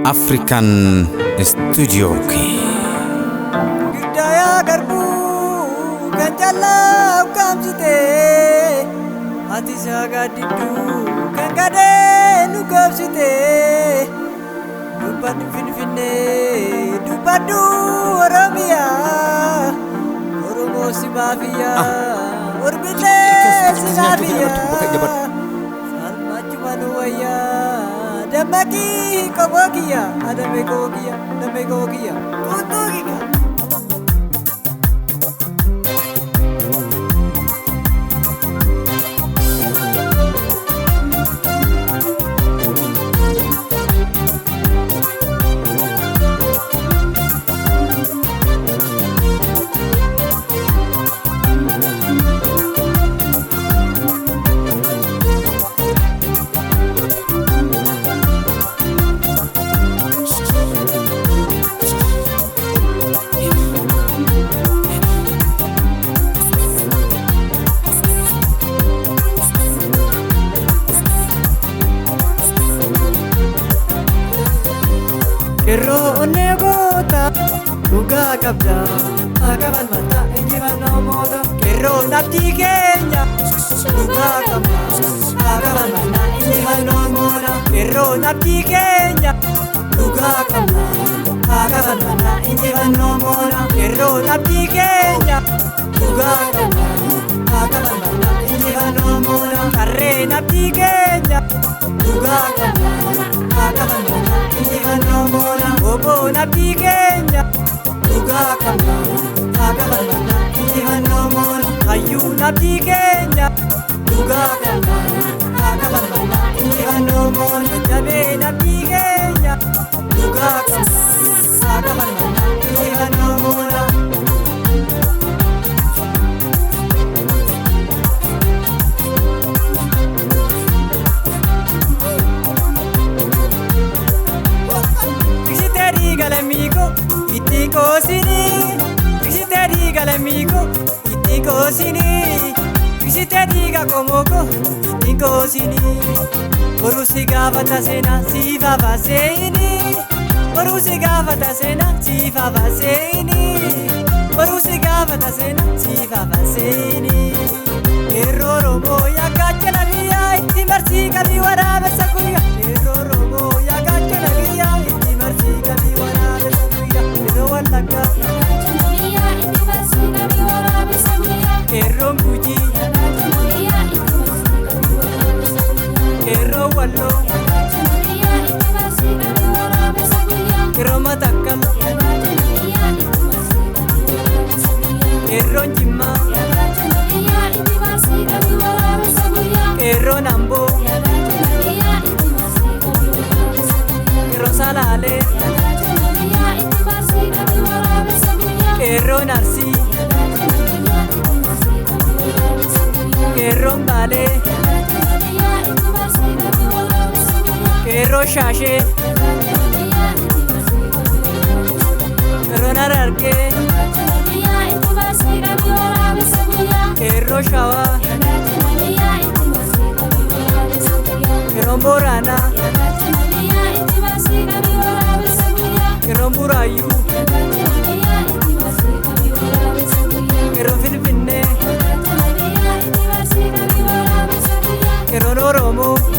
African Studio Gidaya garbu kan jala kamsite ati saga didu kan gade nu kamsite dupadu finfinne dupadu oromia oromo sibafia orbile sibafia salmaju manuaya damaki kogogia damegogia tutugiga Kero nebota duga kabda akaban mata enjiban nomoda kero nabdi kenya duga kabda akaban mata enjiban nomoda kero nabdi kenya duga kabda akaban mata enjiban nomoda kero nabdi kenya duga kabda akaban mata enjiban nomoda karre nabdi kenya duga kabda akaban mata enjiban nomoda obo nabdi kenya duga kabda akaban mata enjiban nomoda ayu nabdi kenya duga kabda akaban mata enjiban nomoda jabe nabdi kenya duga kabda akaban mata enjiban nomoda Galamigo, itiko sini. Visiteri galamigo, itiko sini. Visiteri gakomoko, itiko sini. Borusi gavata sena, siva vaseini. Borusi gavata sena, siva vaseini. Borusi gavata sena, siva vaseini. Erroro moya gacchana via, itti marsi cavi warabe sakuya. Erroro moya gacchana via, itti marsi cavi warabe sakuya. Erro wallaka, erro mbuji, erro wallo, erro matakal, erro jimma, erro nambo, erro salale, erro narsi, erro mbale, erro shashe, erro nararge, erro shawa, erro borana, erro burayu, erro finfinne, erro oromo.